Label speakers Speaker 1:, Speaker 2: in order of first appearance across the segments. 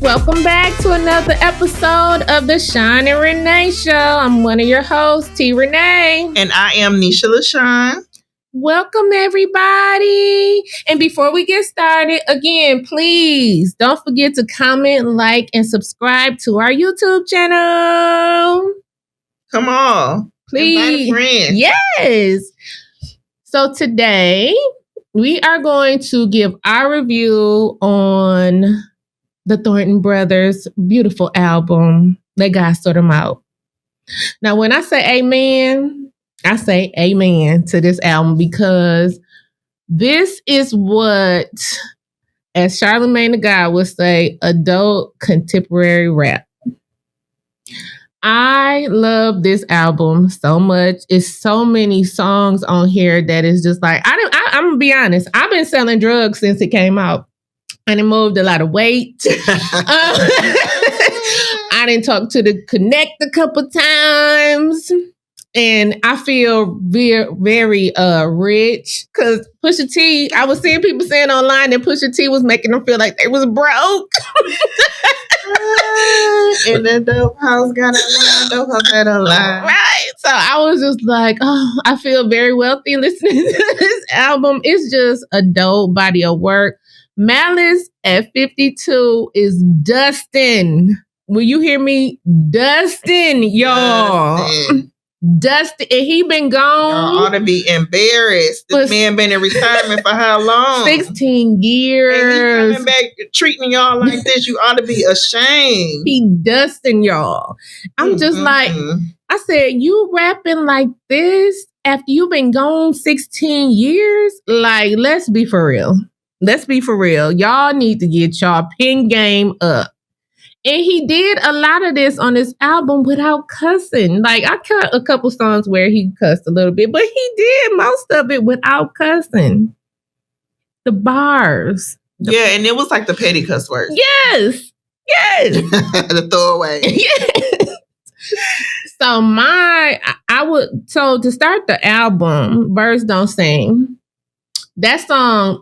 Speaker 1: Welcome back to another episode of the Shawn and Renee Show. I'm one of your hosts, T. Renee.
Speaker 2: And I am Nisha, LaShawn.
Speaker 1: Welcome, everybody. And before we get started, again, please don't forget to comment, like, and subscribe to our YouTube channel.
Speaker 2: Come on.
Speaker 1: Please.
Speaker 2: Invite a friend.
Speaker 1: Yes. So today, we are going to give our review on the Thornton Brothers' beautiful album, Let God Sort Them Out. Now, when I say amen, I say amen to this album because this is what, as Charlamagne the God would say, adult contemporary rap. I love this album so much. It's so many songs on here that is just like, I'm going to be honest, I've been selling drugs since it came out. And it moved a lot of weight. I didn't talk to the Connect a couple times. And I feel very, very rich. Because Pusha T, I was seeing people saying online that Pusha T was making them feel like they was broke.
Speaker 2: And the dope house got a line, dope house got a line.
Speaker 1: Right. So I was just like, oh, I feel very wealthy listening to this album. It's just a dope body of work. Malice at 52 is dusting. Will you hear me? Dusting, y'all. Dustin. And he been gone.
Speaker 2: Y'all ought to be embarrassed. This man been in retirement for how long?
Speaker 1: 16 years.
Speaker 2: And he coming back treating y'all like this. You ought to be ashamed.
Speaker 1: He dusting y'all. I'm just like, I said, you rapping like this after you been gone 16 years? Like, let's be for real. Let's be for real. Y'all need to get y'all pen game up. And he did a lot of this on this album without cussing. Like, I cut a couple songs where he cussed a little bit, but he did most of it without cussing. The bars.
Speaker 2: Yeah, and it was like the petty cuss words.
Speaker 1: Yes. Yes.
Speaker 2: The throwaway.
Speaker 1: Yes. So to start the album, Birds Don't Sing, that song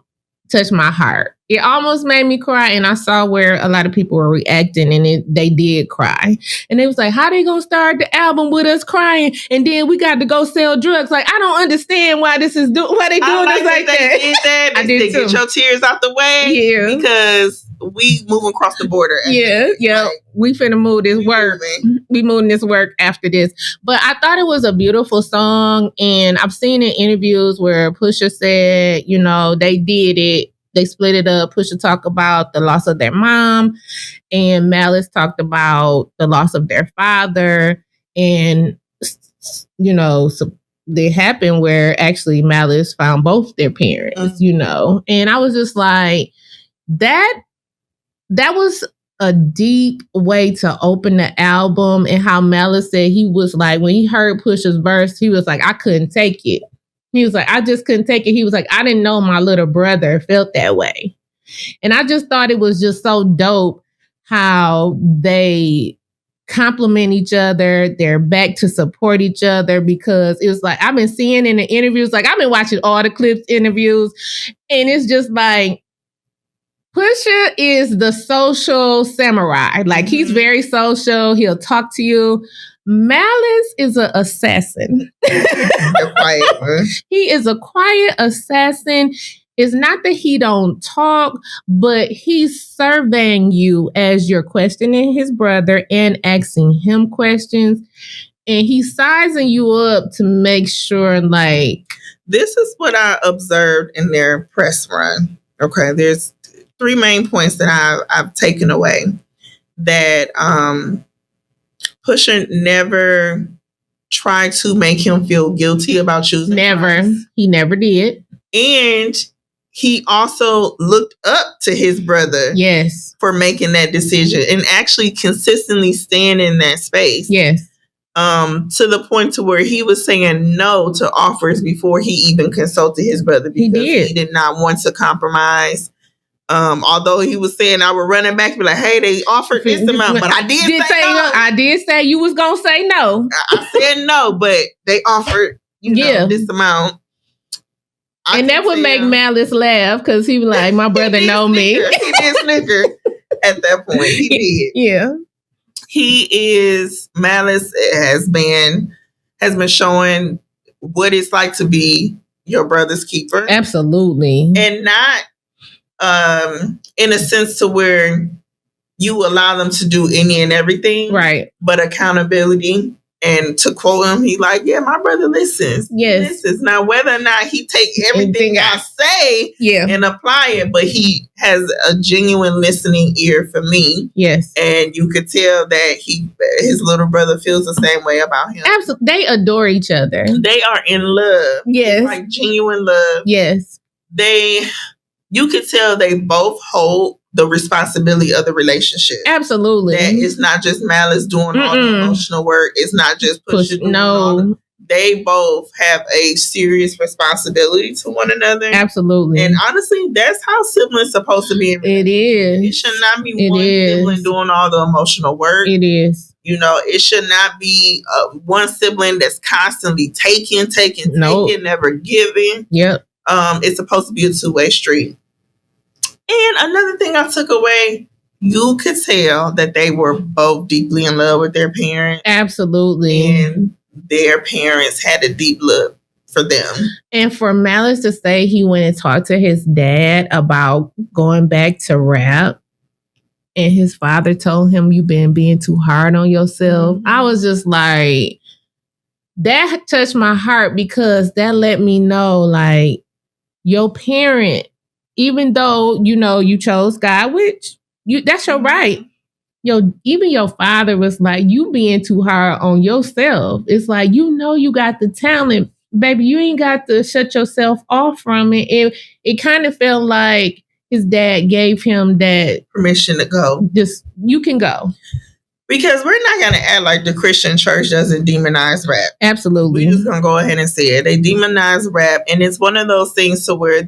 Speaker 1: touched my heart. It almost made me cry, and I saw where a lot of people were reacting, and they did cry. And they was like, how they gonna start the album with us crying, and then we got to go sell drugs? Like, I don't understand why why they doing this like that.
Speaker 2: They did that.
Speaker 1: I did too.
Speaker 2: Get your tears out the way.
Speaker 1: Yeah.
Speaker 2: Because we moving across the border.
Speaker 1: Yeah. Like, we finna move this work. We moving this work after this. But I thought it was a beautiful song, and I've seen in interviews where Pusha said, you know, they did it. They split it up. Pusha talked about the loss of their mom, and Malice talked about the loss of their father. And, you know, so they happened where actually Malice found both their parents, you know. And I was just like, that was a deep way to open the album. And how Malice said he was like, when he heard Pusha's verse, he was like, I couldn't take it. He was like, I just couldn't take it. He was like, I didn't know my little brother felt that way. And I just thought it was just so dope how they compliment each other. They're back to support each other, because it was like, I've been seeing in the interviews, like I've been watching all the Clipse interviews, and it's just like, Pusha is the social samurai. Like, he's very social. He'll talk to you. Malice is an assassin. He is a quiet assassin. It's not that he don't talk, but he's surveying you as you're questioning his brother and asking him questions. And he's sizing you up to make sure, like...
Speaker 2: This is what I observed in their press run. Okay, there's 3 main points that I've taken away. That... Pusha never tried to make him feel guilty about choosing.
Speaker 1: Never. Christ. He never did.
Speaker 2: And he also looked up to his brother.
Speaker 1: Yes.
Speaker 2: For making that decision and actually consistently staying in that space.
Speaker 1: Yes.
Speaker 2: to the point to where he was saying no to offers before he even consulted his brother because he did not want to compromise. Although he was saying I would run it back and be like, hey, they offered this amount, but I did say no.
Speaker 1: I did say you was gonna say no.
Speaker 2: I said no, but they offered this amount.
Speaker 1: And that would make Malice laugh because he was like, my brother know me.
Speaker 2: He did snicker at that point. He did.
Speaker 1: Yeah.
Speaker 2: Malice has been showing what it's like to be your brother's keeper.
Speaker 1: Absolutely.
Speaker 2: And not in a sense to where you allow them to do any and everything.
Speaker 1: Right.
Speaker 2: But accountability. And to quote him, he like, yeah, my brother listens.
Speaker 1: Yes.
Speaker 2: He listens. Now, whether or not he take everything I say and apply it, but he has a genuine listening ear for me.
Speaker 1: Yes.
Speaker 2: And you could tell that his little brother feels the same way about him.
Speaker 1: Absolutely. They adore each other.
Speaker 2: They are in love.
Speaker 1: Yes.
Speaker 2: It's like genuine love.
Speaker 1: Yes.
Speaker 2: You could tell they both hold the responsibility of the relationship.
Speaker 1: Absolutely.
Speaker 2: That it's not just Malice doing all the emotional work. It's not just Pusha doing all they both have a serious responsibility to one another.
Speaker 1: Absolutely.
Speaker 2: And honestly, that's how siblings supposed to be.
Speaker 1: It is.
Speaker 2: It should not be one sibling doing all the emotional work.
Speaker 1: It is.
Speaker 2: It should not be one sibling that's constantly taking, never giving.
Speaker 1: Yep.
Speaker 2: It's supposed to be a two-way street. And another thing I took away, you could tell that they were both deeply in love with their parents.
Speaker 1: Absolutely.
Speaker 2: And their parents had a deep love for them.
Speaker 1: And for Malice to say he went and talked to his dad about going back to rap, and his father told him, you've been being too hard on yourself. I was just like, that touched my heart because that let me know, like, your parent, even though, you chose God, which that's your right. Even your father was like, you being too hard on yourself. It's like, you got the talent, baby. You ain't got to shut yourself off from it. It kind of felt like his dad gave him that
Speaker 2: permission to go.
Speaker 1: Just, you can go.
Speaker 2: Because we're not going to act like the Christian church doesn't demonize rap.
Speaker 1: Absolutely.
Speaker 2: We're just going to go ahead and say it. They demonize rap. And it's one of those things to where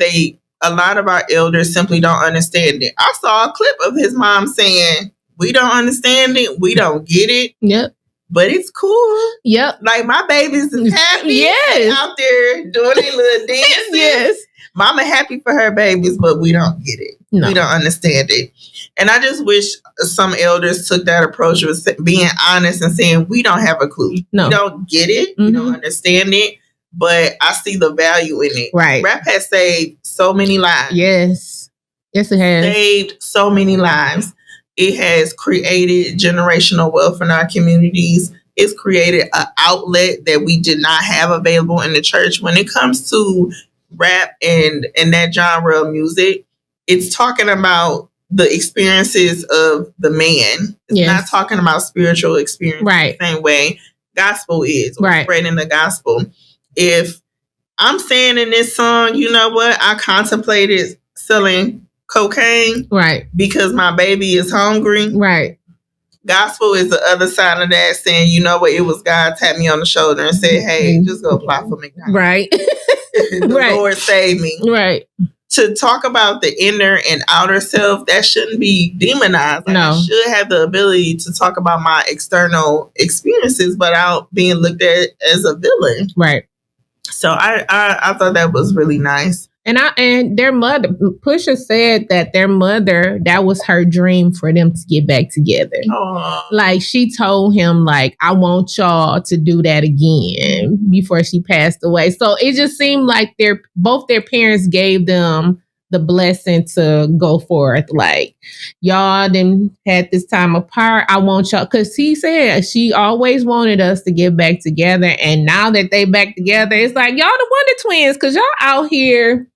Speaker 2: a lot of our elders simply don't understand it. I saw a clip of his mom saying, we don't understand it. We don't get it.
Speaker 1: Yep.
Speaker 2: But it's cool.
Speaker 1: Yep.
Speaker 2: Like my babies is happy.
Speaker 1: Yes.
Speaker 2: Out there doing their little dances.
Speaker 1: Yes.
Speaker 2: Mama happy for her babies, but we don't get it. No. We don't understand it. And I just wish some elders took that approach of being honest and saying, we don't have a clue.
Speaker 1: No.
Speaker 2: We don't get it. We don't understand it. But I see the value in it.
Speaker 1: Right.
Speaker 2: Rap has saved so many lives.
Speaker 1: Yes. Yes, it has.
Speaker 2: Saved so many lives. It has created generational wealth in our communities. It's created an outlet that we did not have available in the church. When it comes to rap and that genre of music, it's talking about the experiences of the man. It's not talking about spiritual experience the same way gospel is. Spreading the gospel. If I'm saying in this song, you know what? I contemplated selling cocaine.
Speaker 1: Right.
Speaker 2: Because my baby is hungry.
Speaker 1: Right.
Speaker 2: Gospel is the other side of that, saying, you know what? It was God tapped me on the shoulder and said, hey, just go apply for McDonald's.
Speaker 1: Right.
Speaker 2: The Lord saved me.
Speaker 1: Right.
Speaker 2: To talk about the inner and outer self, that shouldn't be demonized. Like, I should have the ability to talk about my external experiences without being looked at as a villain.
Speaker 1: Right.
Speaker 2: So I thought that was really nice.
Speaker 1: And their mother, Pusha said that their mother, that was her dream for them to get back together.
Speaker 2: Aww.
Speaker 1: Like she told him, like, I want y'all to do that again before she passed away. So it just seemed like both their parents gave them the blessing to go forth. Like, y'all done had this time apart. I want y'all, because he said she always wanted us to get back together. And now that they back together, it's like, y'all the Wonder Twins, because y'all out here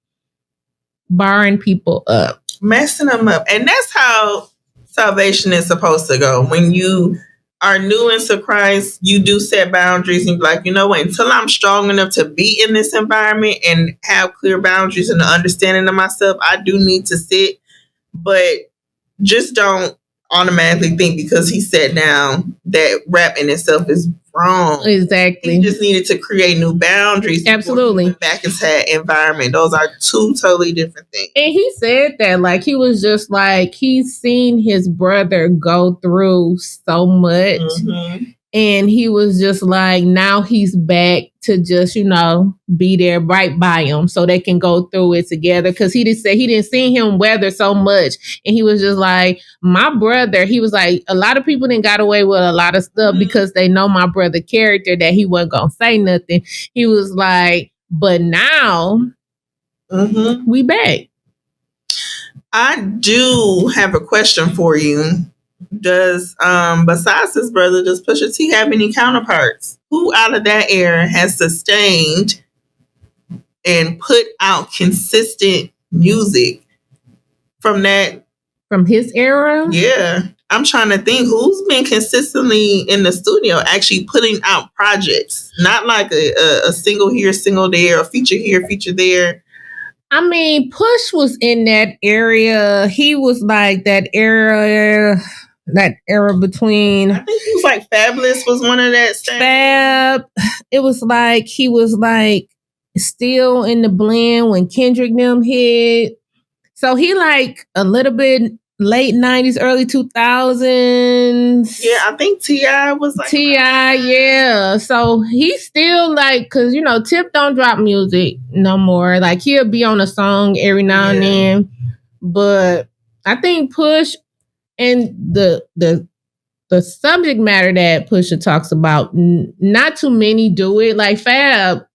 Speaker 1: barring people up,
Speaker 2: messing them up. And that's how salvation is supposed to go. When you are new into Christ, you do set boundaries and be like, you know what, until I'm strong enough to be in this environment and have clear boundaries and an understanding of myself, I do need to sit. But just don't automatically think because he sat down that rap in itself is wrong.
Speaker 1: Exactly.
Speaker 2: He just needed to create new boundaries.
Speaker 1: Absolutely.
Speaker 2: He went back into that environment. Those are two totally different things.
Speaker 1: And he said that, like, he was just like, he's seen his brother go through so much.
Speaker 2: Mm-hmm.
Speaker 1: And he was just like, now he's back to just, you know, be there right by him so they can go through it together. Because he just said he didn't see him weather so much. And he was just like, my brother, he was like, a lot of people didn't got away with a lot of stuff because they know my brother character that he wasn't going to say nothing. He was like, but now we back.
Speaker 2: I do have a question for you. Does besides his brother, does Pusha T have any counterparts? Who out of that era has sustained and put out consistent music from
Speaker 1: his era?
Speaker 2: Yeah. I'm trying to think who's been consistently in the studio actually putting out projects. Not like a single here, single there, a feature here, feature there.
Speaker 1: I mean, Push was in that area. He was like that era between.
Speaker 2: I think he was like Fabulous was one of that.
Speaker 1: Fab. It was like he was like still in the blend when Kendrick them hit. So he like a little bit late 90s, early 2000s.
Speaker 2: Yeah, I think T.I. was like
Speaker 1: T.I., yeah. So he's still like, because, you know, Tip don't drop music no more. Like, he'll be on a song every now and then. But I think Push and the subject matter that Pusha talks about, not too many do it. Like Fab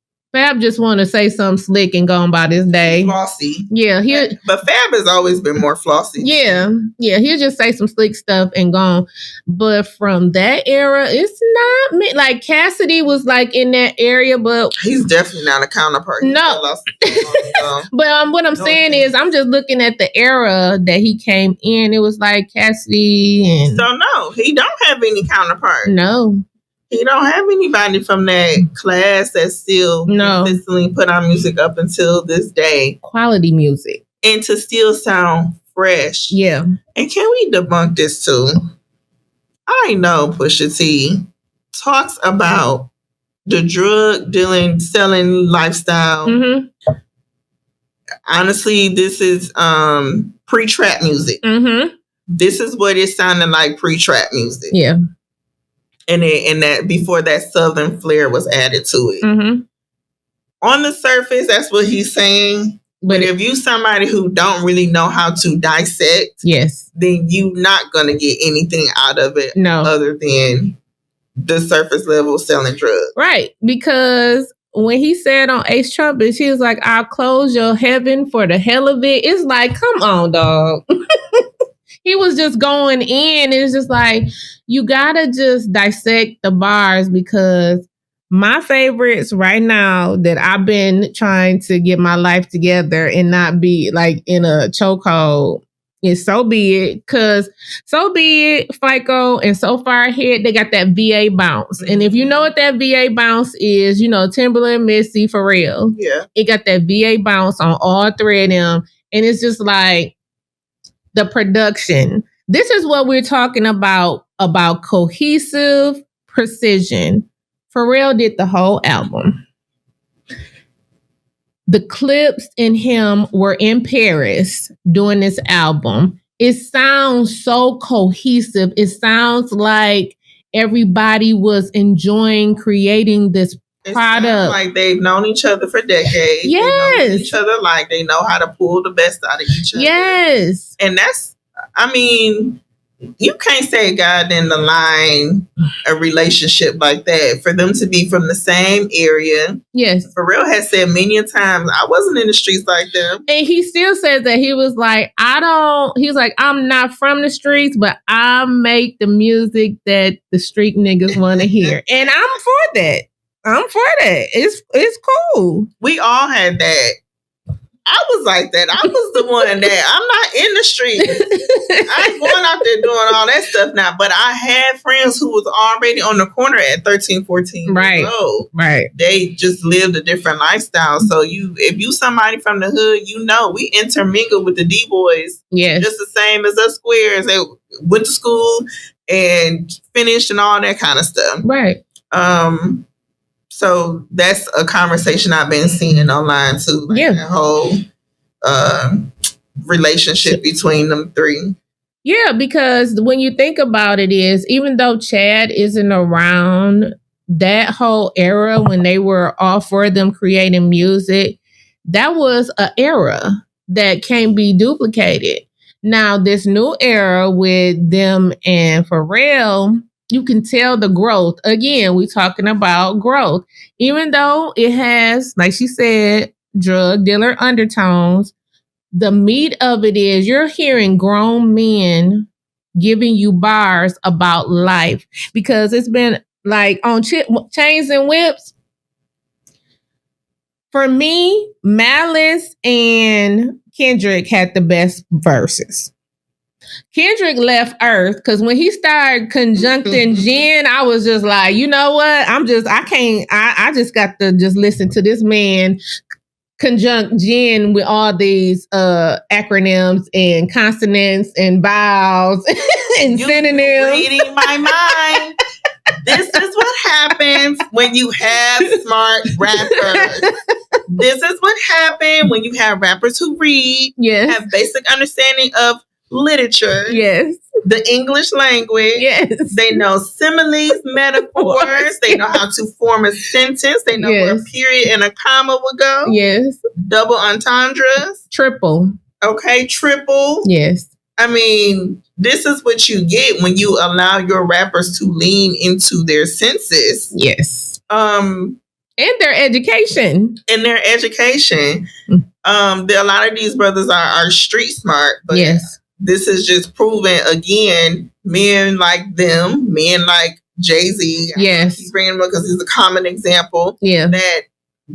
Speaker 1: just want to say something slick and go on about his day.
Speaker 2: Flossy.
Speaker 1: Yeah.
Speaker 2: But Fab has always been more flossy.
Speaker 1: Yeah. He'll just say some slick stuff and go on. But from that era, it's not me. Like Cassidy was like in that area, but
Speaker 2: he's definitely not a counterpart.
Speaker 1: No. But what I'm saying is, I'm just looking at the era that he came in. It was like Cassidy and.
Speaker 2: So no, he don't have any counterpart.
Speaker 1: No.
Speaker 2: He don't have anybody from that class that still consistently put out music up until this day.
Speaker 1: Quality music.
Speaker 2: And to still sound fresh.
Speaker 1: Yeah.
Speaker 2: And can we debunk this too? I know Pusha T talks about the drug dealing, selling lifestyle.
Speaker 1: Mm-hmm.
Speaker 2: Honestly, this is pre-trap music.
Speaker 1: Mm-hmm.
Speaker 2: This is what it sounded like pre-trap music.
Speaker 1: Yeah.
Speaker 2: And that before that Southern flair was added to it.
Speaker 1: Mm-hmm.
Speaker 2: On the surface, that's what he's saying. But if you somebody who don't really know how to dissect, then you not gonna get anything out of it other than the surface level selling drugs.
Speaker 1: Right. Because when he said on Ace Trumpets, he was like, I'll close your heaven for the hell of it. It's like, come on, dog. He was just going in. It's just like, you gotta just dissect the bars, because my favorites right now that I've been trying to get my life together and not be like in a chokehold is So Be It. Because So Be It, FICO, and So Far Ahead, they got that VA bounce. And if you know what that VA bounce is, you know, Timberland, Missy, Pharrell.
Speaker 2: Yeah.
Speaker 1: It got that VA bounce on all three of them. And it's just like, the production. This is what we're talking about cohesive precision. Pharrell did the whole album. The Clipse and him were in Paris doing this album. It sounds so cohesive. It sounds like everybody was enjoying creating this product.
Speaker 2: Like they've known each other for decades.
Speaker 1: Yes.
Speaker 2: They know each other, like they know how to pull the best out of each other.
Speaker 1: Yes.
Speaker 2: And that's, I mean, you can't say God in the line a relationship like that for them to be from the same area.
Speaker 1: Yes.
Speaker 2: Pharrell has said many a times, I wasn't in the streets like them.
Speaker 1: And he still says that. He was like, I'm not from the streets, but I make the music that the street niggas want to hear. And I'm for that. It's cool.
Speaker 2: We all had that. I was like that. I was the one that I'm not in the streets. I ain't going out there doing all that stuff now. But I had friends who was already on the corner at 13, 14 years old.
Speaker 1: Right.
Speaker 2: They just lived a different lifestyle. So if you somebody from the hood, you know, we intermingle with the D-boys.
Speaker 1: Yes.
Speaker 2: Just the same as us squares. They went to school and finished and all that kind of stuff.
Speaker 1: Right.
Speaker 2: So that's a conversation I've been seeing online too. Like that whole relationship between them three.
Speaker 1: Yeah, because when you think about it, is even though Chad isn't around, that whole era when they were all four of them creating music, that was an era that can't be duplicated. Now, this new era with them and Pharrell, you can tell the growth. Again, we're talking about growth. Even though it has, like she said, drug dealer undertones, the meat of it is you're hearing grown men giving you bars about life, because it's been like on Chains and Whips. For me, Malice and Kendrick had the best verses. Kendrick left Earth because when he started conjuncting Jen, I was just like, you know what? I just got to just listen to this man conjunct Jen with all these acronyms and consonants and vowels and synonyms.
Speaker 2: Reading my mind. This is what happens when you have smart rappers. This is what happens when you have rappers who read, have basic understanding of literature, the English language. They know similes, metaphors. They know how to form a sentence. They know where a period and a comma will go. Double entendres.
Speaker 1: Triple.
Speaker 2: Okay, triple. I mean, this is what you get when you allow your rappers to lean into their senses. And
Speaker 1: their education.
Speaker 2: A lot of these brothers are street smart. But this is just proven again, men like them, men like Jay-Z. He's bringing them because he's a common example. That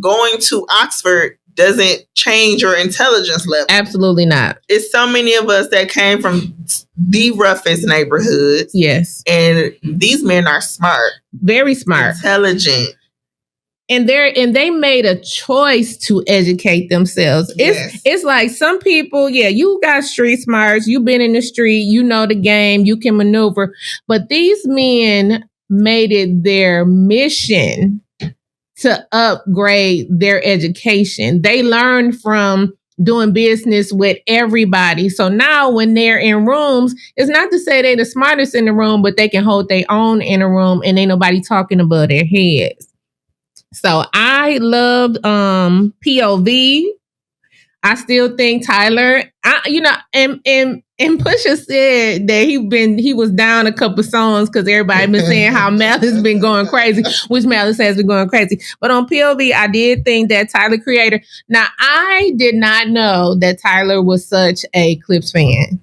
Speaker 2: going to Oxford doesn't change your intelligence level.
Speaker 1: Absolutely not.
Speaker 2: It's so many of us that came from the roughest neighborhoods. And these men are smart.
Speaker 1: Very smart.
Speaker 2: Intelligent.
Speaker 1: And they made a choice to educate themselves. It's like some people, you got street smarts, you've been in the street, you know the game, you can maneuver. But these men made it their mission to upgrade their education. They learned from doing business with everybody. So now when they're in rooms, it's not to say they're the smartest in the room, but they can hold their own in a room and ain't nobody talking above their heads. So I loved POV. I still think Tyler, and Pusha said that he was down a couple songs because everybody been saying how Malice been going crazy, which Malice has been going crazy. But on POV, I did think that Tyler Creator. Now, I did not know that Tyler was such a Clipse fan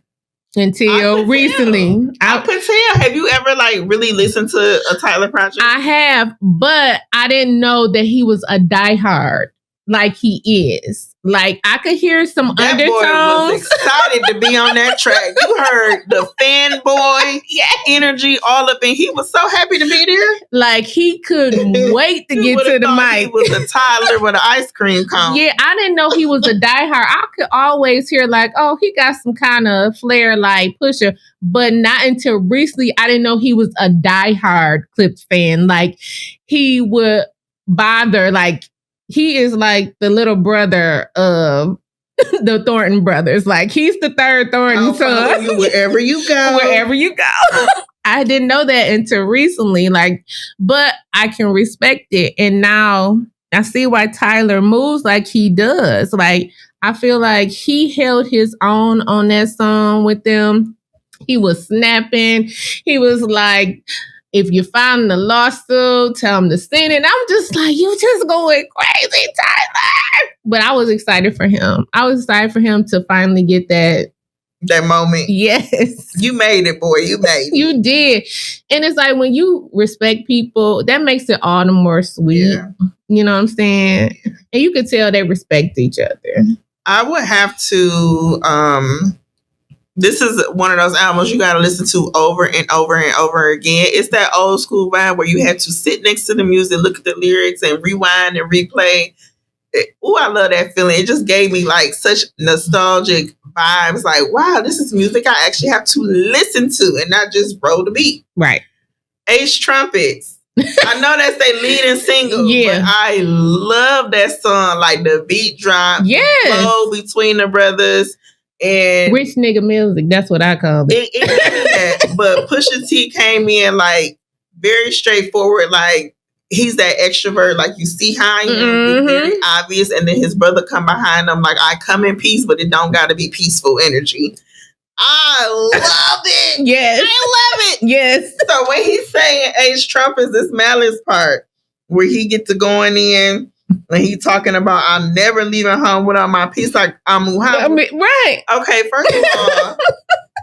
Speaker 1: until recently.
Speaker 2: I could tell. Have you ever really listened to a Tyler project?
Speaker 1: I have, but I didn't know that he was a diehard like he is. Like, I could hear some undertones.
Speaker 2: Boy was excited to be on that track. You heard the fanboy energy all up in. He was so happy to be there.
Speaker 1: Like, he couldn't wait to get to the mic.
Speaker 2: He was a toddler with an ice cream cone.
Speaker 1: Yeah, I didn't know he was a diehard. I could always hear he got some kind of flair like Pusha, but not until recently. I didn't know he was a diehard Clipse fan. Like, he would bother, he is like the little brother of the Thornton Brothers. Like, he's the third Thornton son.
Speaker 2: You wherever you go.
Speaker 1: Wherever you go. I didn't know that until recently. But I can respect it. And now I see why Tyler moves like he does. I feel like he held his own on that song with them. He was snapping. He was like, if you find the lawsuit, tell him to send it. I'm just like, you just going crazy, Tyler. But I was excited for him. I was excited for him to finally get that
Speaker 2: moment.
Speaker 1: Yes.
Speaker 2: You made it, boy. You made it.
Speaker 1: You did. And it's like when you respect people, that makes it all the more sweet. Yeah. You know what I'm saying? Yeah. And you could tell they respect each other.
Speaker 2: I would have to this is one of those albums you got to listen to over and over and over again. It's that old school vibe where you have to sit next to the music, look at the lyrics, and rewind and replay. Oh, I love that feeling. It just gave me such nostalgic vibes. Like, wow, this is music I actually have to listen to and not just roll the beat.
Speaker 1: Right.
Speaker 2: Ace Trumpets. I know that's their leading single.
Speaker 1: Yeah.
Speaker 2: But I love that song. Like the beat drop.
Speaker 1: Yes.
Speaker 2: Flow between the brothers. And
Speaker 1: rich nigga music. That's what I call it.
Speaker 2: It that. But Pusha T came in like very straightforward. Like he's that extrovert. Like you see how he is very obvious. And then his brother come behind him like, I come in peace, but it don't got to be peaceful energy. I love it.
Speaker 1: Yes.
Speaker 2: I love it.
Speaker 1: Yes.
Speaker 2: So when he's saying H Trump is this Malice part where he get to going in and he talking about I'm never leaving home without my peace, like I'm Muhammad.
Speaker 1: Right.
Speaker 2: Okay, first of all,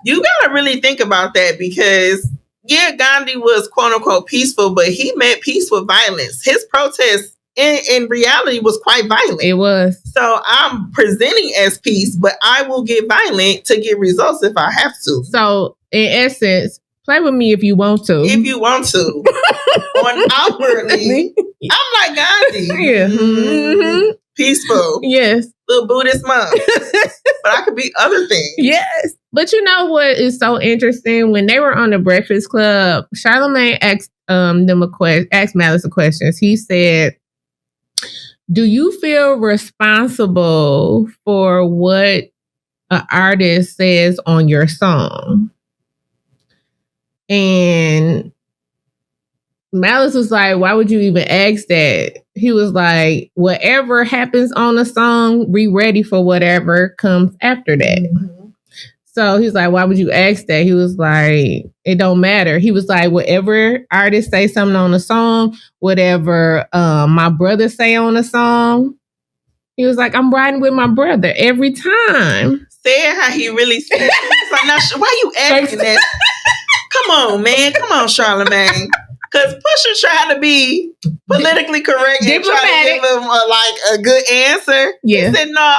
Speaker 2: you gotta really think about that because Gandhi was quote unquote peaceful, but he meant peace with violence. His protest in reality was quite violent.
Speaker 1: It was.
Speaker 2: So I'm presenting as peace, but I will get violent to get results if I have to.
Speaker 1: So in essence, play with me if you want to.
Speaker 2: If you want to. On outwardly, I'm like Gandhi.
Speaker 1: Yeah. Mm-hmm.
Speaker 2: Peaceful.
Speaker 1: Yes.
Speaker 2: Little Buddhist monk. But I could be other things.
Speaker 1: Yes. But you know what is so interesting? When they were on the Breakfast Club, Charlamagne asked asked Malice a question. He said, do you feel responsible for what an artist says on your song? And Malice was like, why would you even ask that? He was like, whatever happens on the song, be ready for whatever comes after that. Mm-hmm. So he's like, why would you ask that? He was like, it don't matter. He was like, whatever artist say something on the song, whatever my brother say on the song, he was like, I'm riding with my brother every time.
Speaker 2: Saying how he really said it. It's like, now, why you asking that? Come on, man. Come on, Charlamagne. Because Pusha tried to be politically correct and try to give him a good answer.
Speaker 1: Yeah.
Speaker 2: He said, no.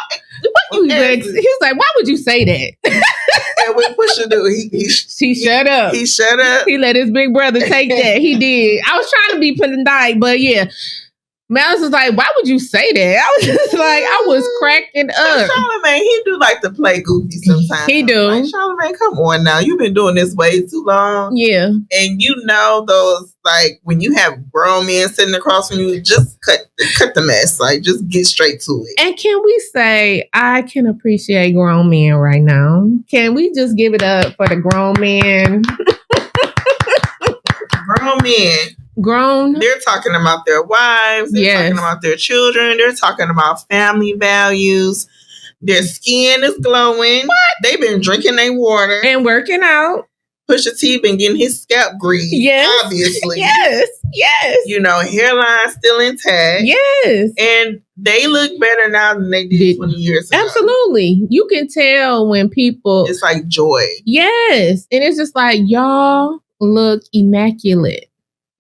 Speaker 1: He was like, why would you say that?
Speaker 2: And what Pusha do? He
Speaker 1: shut up.
Speaker 2: He shut up.
Speaker 1: He let his big brother take that. He did. I was trying to be polite, but yeah. Malice was like, why would you say that? I was just like, I was cracking up.
Speaker 2: Charlamagne, he do like to play goofy sometimes.
Speaker 1: He do.
Speaker 2: Like, Charlamagne, come on now. You've been doing this way too long.
Speaker 1: Yeah.
Speaker 2: And you know those, like, when you have grown men sitting across from you, just cut the mess. Like, just get straight to it.
Speaker 1: And can we say, I can appreciate grown men right now? Can we just give it up for the grown men?
Speaker 2: Grown men.
Speaker 1: Grown.
Speaker 2: They're talking about their wives. They're talking about their children. They're talking about family values. Their skin is glowing. What? They've been drinking their water.
Speaker 1: And working out.
Speaker 2: Pusha T been getting his scalp greased. Yes. Obviously.
Speaker 1: Yes. Yes.
Speaker 2: You know, hairline still intact.
Speaker 1: Yes.
Speaker 2: And they look better now than they did 20 years ago.
Speaker 1: Absolutely. You can tell when people...
Speaker 2: It's like joy.
Speaker 1: Yes. And it's just like, y'all look immaculate.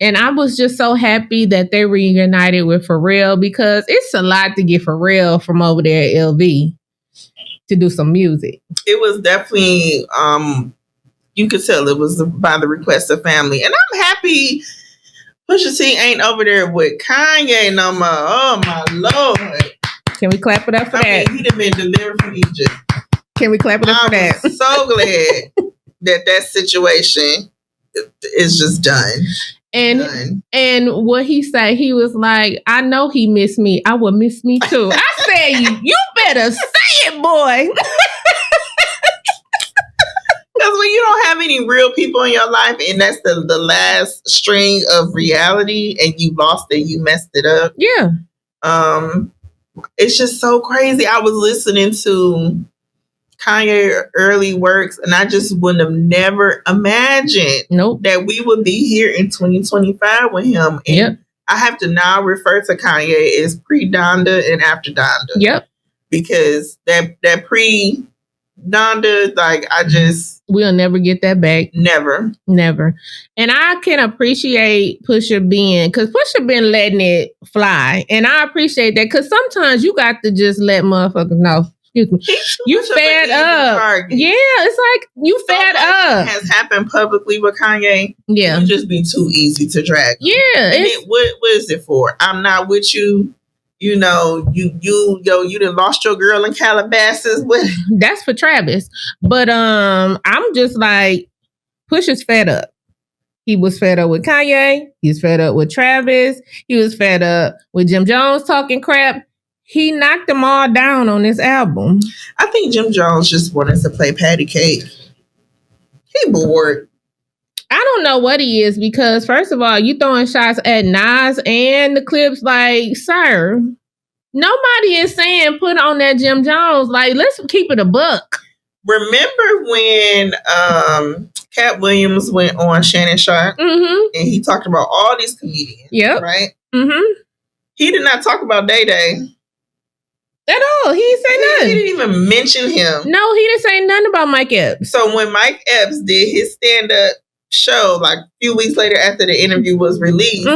Speaker 1: And I was just so happy that they reunited with Pharrell because it's a lot to get Pharrell from over there at LV to do some music.
Speaker 2: It was definitely, you could tell it was by the request of family. And I'm happy Pusha T ain't over there with Kanye no more. Oh, my Lord.
Speaker 1: Can we clap it up for that?
Speaker 2: He'd have been delivered from Egypt.
Speaker 1: Can we clap it up for that?
Speaker 2: I'm so glad that situation is just done.
Speaker 1: And what he said, he was like, I know he missed me. I would miss me too. I said, you better say it, boy.
Speaker 2: Because when you don't have any real people in your life and that's the last string of reality and you lost it, you messed it up.
Speaker 1: Yeah.
Speaker 2: It's just so crazy. I was listening to Kanye early works and I just would have never imagined that we would be here in 2025 with him. And I have to now refer to Kanye as pre-Donda and after Donda.
Speaker 1: Yep.
Speaker 2: Because that pre-Donda, like
Speaker 1: we'll never get that back.
Speaker 2: Never.
Speaker 1: And I can appreciate Pusha because Pusha been letting it fly. And I appreciate that because sometimes you got to just let motherfuckers know. Excuse me. You fed up. Target. Yeah, it's like you fed up.
Speaker 2: Has happened publicly with Kanye.
Speaker 1: Yeah.
Speaker 2: It would just be too easy to drag.
Speaker 1: Yeah.
Speaker 2: And what is it for? I'm not with you. You know, you done lost your girl in Calabasas.
Speaker 1: That's for Travis. But I'm just like, Pusha's fed up. He was fed up with Kanye. He was fed up with Travis. He was fed up with Jim Jones talking crap. He knocked them all down on this album.
Speaker 2: I think Jim Jones just wanted to play patty cake. He bored.
Speaker 1: I don't know what he is because, first of all, you throwing shots at Nas and the Clipse. Like, sir, nobody is saying put on that Jim Jones. Like, let's keep it a buck.
Speaker 2: Remember when Cat Williams went on Shannon Sharp and he talked about all these comedians?
Speaker 1: Yep.
Speaker 2: Right?
Speaker 1: Mm-hmm.
Speaker 2: He did not talk about Day Day.
Speaker 1: At all. He didn't say nothing.
Speaker 2: He didn't even mention him.
Speaker 1: No, he didn't say nothing about Mike Epps.
Speaker 2: So when Mike Epps did his stand-up show, like a few weeks later after the interview was released,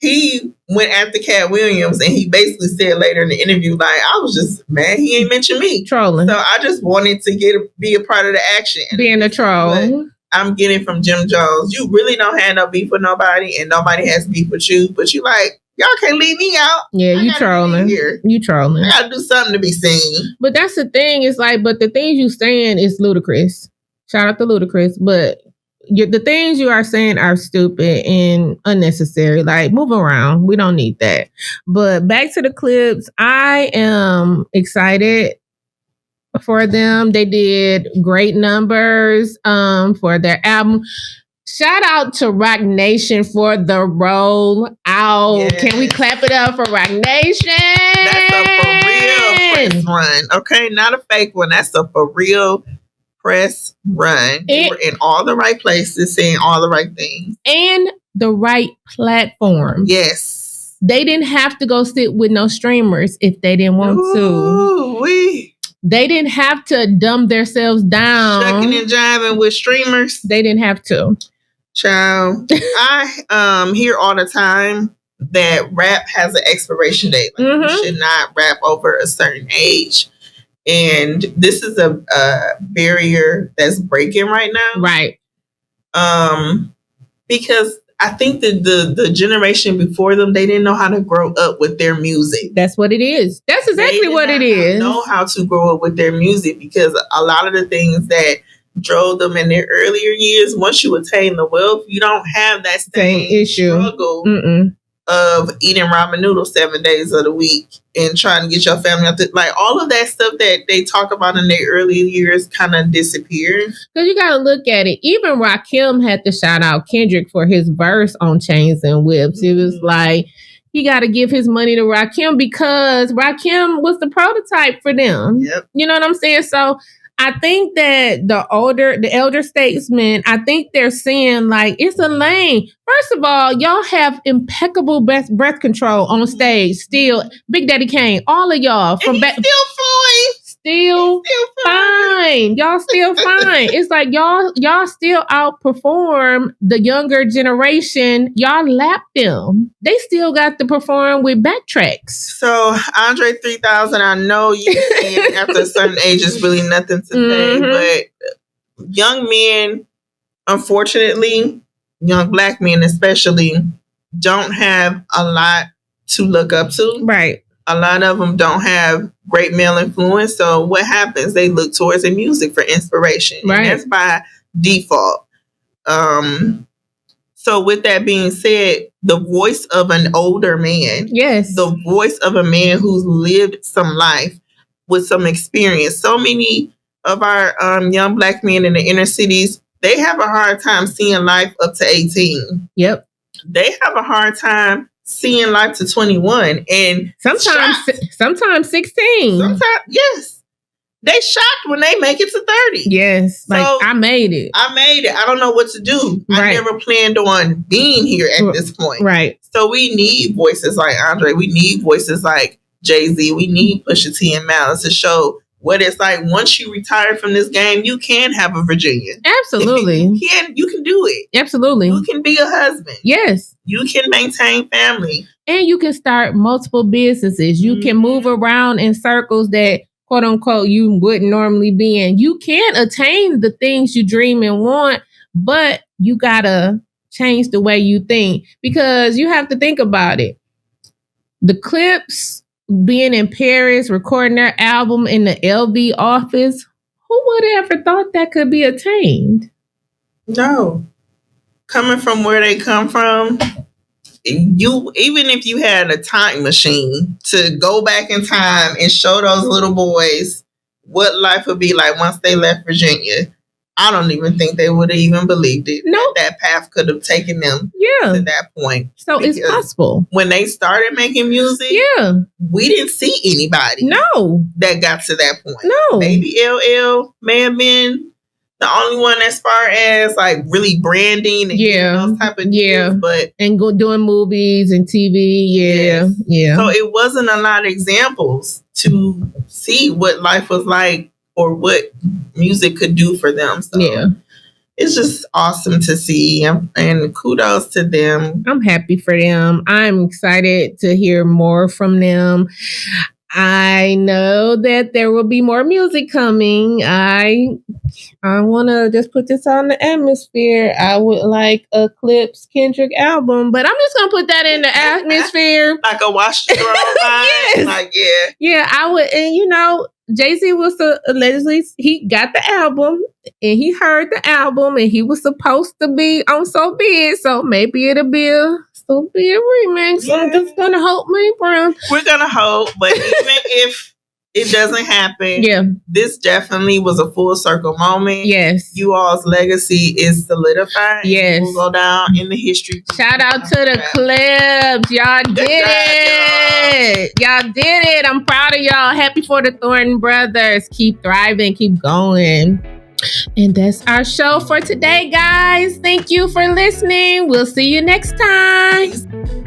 Speaker 2: he went after Cat Williams and he basically said later in the interview, like, I was just mad he ain't mentioned me.
Speaker 1: Trolling.
Speaker 2: So I just wanted to be a part of the action.
Speaker 1: Being a troll.
Speaker 2: I'm getting from Jim Jones. You really don't have no beef with nobody and nobody has beef with you, but you like, y'all can't leave me out.
Speaker 1: Yeah, you trolling. You trolling.
Speaker 2: I gotta do something to be seen.
Speaker 1: But that's the thing. It's like, but the things you saying is ludicrous. Shout out to Ludacris. But the things you are saying are stupid and unnecessary. Like, move around. We don't need that. But back to the Clipse. I am excited for them. They did great numbers for their album. Shout out to Rock Nation for the roll out. Yes. Can we clap it up for Rock Nation?
Speaker 2: That's a for real press run. Okay, not a fake one. That's a for real press run. They were in all the right places, saying all the right things. And
Speaker 1: the right platform.
Speaker 2: Yes.
Speaker 1: They didn't have to go sit with no streamers if they didn't want to. They didn't have to dumb themselves down.
Speaker 2: Shucking and jiving with streamers.
Speaker 1: They didn't have to.
Speaker 2: Child, I hear all the time that rap has an expiration date. Like, you should not rap over a certain age. And this is a barrier that's breaking right now.
Speaker 1: Right.
Speaker 2: Because I think that the generation before them, they didn't know how to grow up with their music.
Speaker 1: That's what it is. That's exactly what it is.
Speaker 2: They know how to grow up with their music because a lot of the things that drove them in their earlier years, once you attain the wealth, you don't have that same issue struggle of eating ramen noodles 7 days of the week and trying to get your family out. Like, all of that stuff that they talk about in their earlier years kind of disappeared.
Speaker 1: Because you got to look at it. Even Rakim had to shout out Kendrick for his verse on Chains and Whips. It was like, he got to give his money to Rakim because Rakim was the prototype for them.
Speaker 2: Yep.
Speaker 1: You know what I'm saying? So I think that the elder statesmen, I think they're saying like, it's a lane. First of all, y'all have impeccable breath control on stage. Still, Big Daddy Kane, all of y'all from back. Still fine. Y'all still fine. It's like y'all still outperform the younger generation. Y'all lap them. They still got to perform with backtracks.
Speaker 2: So Andre 3000, I know you saying after a certain age is really nothing to say, but young men, unfortunately, young black men especially, don't have a lot to look up to.
Speaker 1: Right.
Speaker 2: A lot of them don't have great male influence. So what happens? They look towards the music for inspiration. Right. And that's by default. So with that being said, the voice of an older man.
Speaker 1: Yes.
Speaker 2: The voice of a man who's lived some life with some experience. So many of our young black men in the inner cities, they have a hard time seeing life up to 18.
Speaker 1: Yep.
Speaker 2: They have a hard time seeing life to 21 and
Speaker 1: sometimes 16.
Speaker 2: Sometimes, yes. They shocked when they make it to 30.
Speaker 1: Yes. So, like, I made it.
Speaker 2: I don't know what to do. Right. I never planned on being here at this point.
Speaker 1: Right.
Speaker 2: So we need voices like Andre. We need voices like Jay-Z. We need Pusha T and Malice to show what it's like. Once you retire from this game, you can have a Virginia.
Speaker 1: Absolutely.
Speaker 2: You can do it.
Speaker 1: Absolutely.
Speaker 2: You can be a husband.
Speaker 1: Yes.
Speaker 2: You can maintain family.
Speaker 1: And you can start multiple businesses. You can move around in circles that, quote unquote, you wouldn't normally be in. You can attain the things you dream and want, but you gotta change the way you think because you have to think about it. The Clipse being in Paris, recording their album in the LV office, who would have ever thought that could be attained?
Speaker 2: No. coming from where they come from, you, even if you had a time machine to go back in time and show those little boys what life would be like once they left Virginia, I don't even think they would have even believed it.
Speaker 1: Nope.
Speaker 2: That path could have taken them to that point.
Speaker 1: So it's possible.
Speaker 2: When they started making music, we didn't see anybody that got to that point.
Speaker 1: No.
Speaker 2: Maybe LL may have been the only one as far as like really branding and those type of deals, but
Speaker 1: doing movies and TV. Yeah.
Speaker 2: So it wasn't a lot of examples to see what life was like or what music could do for them. So it's just awesome to see, and kudos to them.
Speaker 1: I'm happy for them. I'm excited to hear more from them. I know that there will be more music coming. I want to just put this on the atmosphere. I would like a Clipse Kendrick album, but I'm just going to put that in the atmosphere.
Speaker 2: Like a Watch the Throne vibe? Like,
Speaker 1: yeah, I would. And, Jay-Z was allegedly, he got the album and he heard the album and he was supposed to be on So Be It. So maybe it'll be a remix. I'm just going to hope, bro.
Speaker 2: We're going to hope, but even if it doesn't happen, this definitely was a full circle moment.
Speaker 1: Yes.
Speaker 2: You all's legacy is solidified.
Speaker 1: Yes.
Speaker 2: We'll go down in the history.
Speaker 1: Shout out to the Clipse. Y'all did it. Y'all did it. I'm proud of y'all. Happy for the Thornton Brothers. Keep thriving. Keep going. And that's our show for today, guys. Thank you for listening. We'll see you next time.